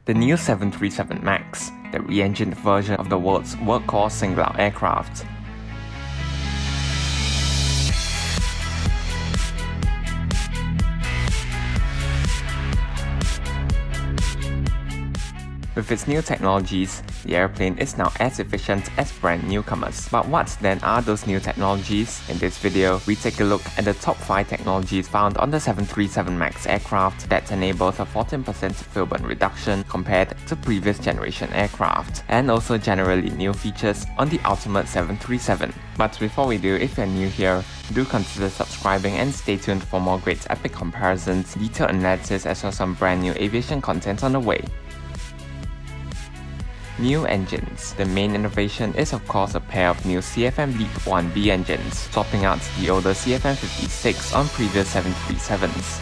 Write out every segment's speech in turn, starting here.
The new 737 Max, the re-engined version of the world's workhorse single-aisle aircraft. With its new technologies, the airplane is now as efficient as brand newcomers. But what then are those new technologies? In this video, we take a look at the top 5 technologies found on the 737 Max aircraft that enables a 14% fuel burn reduction compared to previous generation aircraft, and also generally new features on the ultimate 737. But before we do, if you're new here, do consider subscribing and stay tuned for more great epic comparisons, detailed analysis, as well as some brand new aviation content on the way. New engines. The main innovation is of course a pair of new CFM LEAP 1B engines, swapping out the older CFM 56 on previous 737s.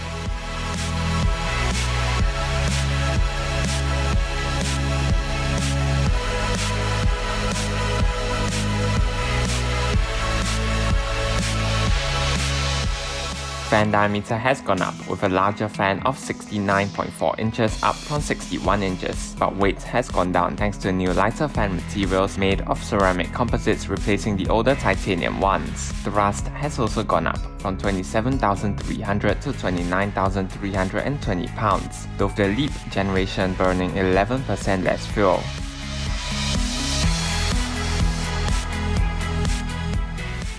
Fan diameter has gone up with a larger fan of 69.4 inches up from 61 inches, but weight has gone down thanks to new lighter fan materials made of ceramic composites replacing the older titanium ones. Thrust has also gone up from 27,300 to 29,320 pounds, with the LEAP generation burning 11% less fuel.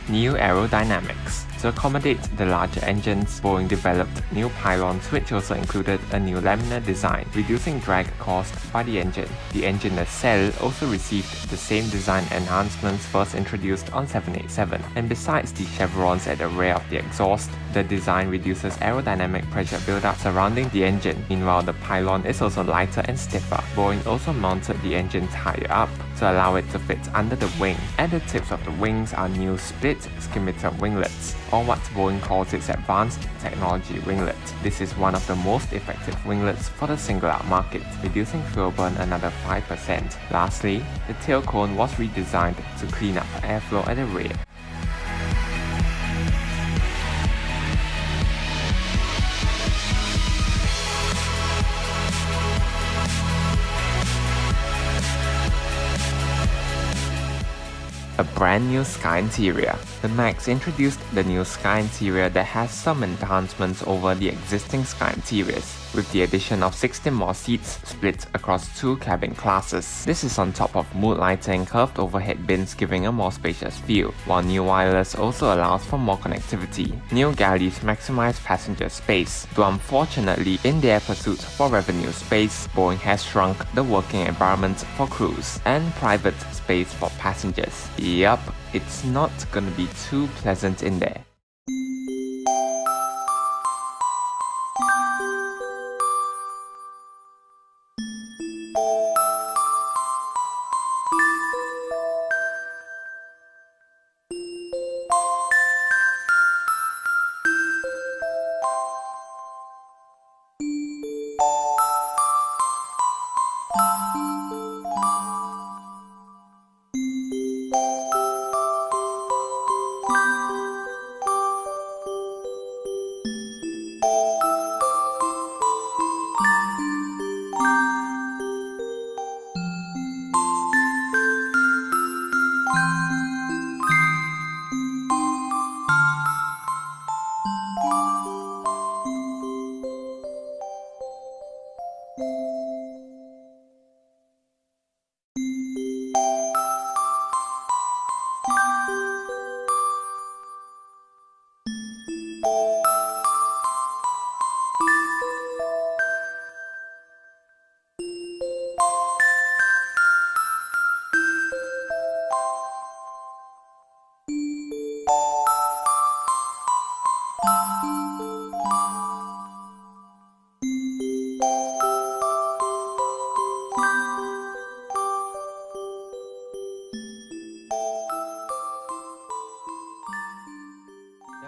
New aerodynamics. To accommodate the larger engines, Boeing developed new pylons which also included a new laminar design, reducing drag caused by the engine. The engine nacelle also received the same design enhancements first introduced on 787, and besides the chevrons at the rear of the exhaust, the design reduces aerodynamic pressure buildup surrounding the engine. Meanwhile, the pylon is also lighter and stiffer. Boeing also mounted the engine higher up to allow it to fit under the wing. At the tips of the wings are new split scimitar winglets, or what Boeing calls its advanced technology winglet. This is one of the most effective winglets for the single-aisle market, reducing fuel burn another 5%. Lastly, the tail cone was redesigned to clean up airflow at the rear. A brand new sky interior. The Max introduced the new sky interior that has some enhancements over the existing sky interiors, with the addition of 16 more seats split across 2 cabin classes. This is on top of mood lighting, curved overhead bins giving a more spacious feel, while new wireless also allows for more connectivity. New galleys maximize passenger space, though unfortunately in their pursuit for revenue space, Boeing has shrunk the working environment for crews and private space for passengers. Yup, it's not gonna be too pleasant in there.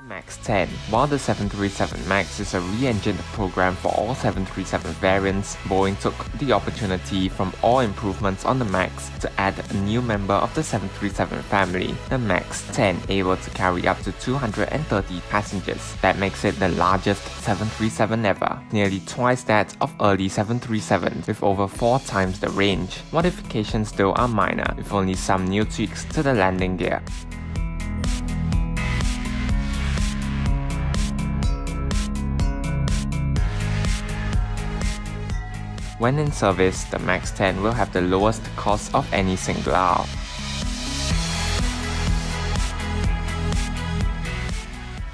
Max 10. While the 737 MAX is a re-engined program for all 737 variants, Boeing took the opportunity from all improvements on the MAX to add a new member of the 737 family, the MAX 10, able to carry up to 230 passengers. That makes it the largest 737 ever, nearly twice that of early 737s with over 4 times the range. Modifications though are minor, with only some new tweaks to the landing gear. When in service, the Max 10 will have the lowest cost of any single aisle.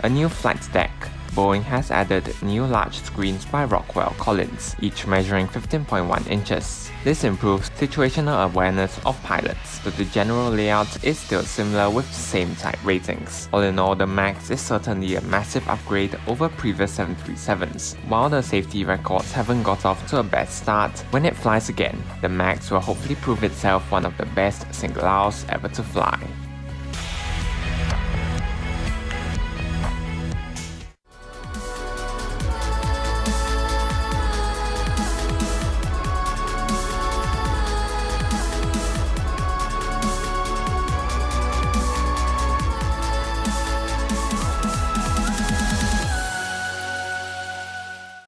A new flight deck. Boeing has added new large screens by Rockwell Collins, each measuring 15.1 inches. This improves situational awareness of pilots, but the general layout is still similar with the same type ratings. All in all, the Max is certainly a massive upgrade over previous 737s. While the safety records haven't got off to a bad start, when it flies again, the Max will hopefully prove itself one of the best single aisles ever to fly.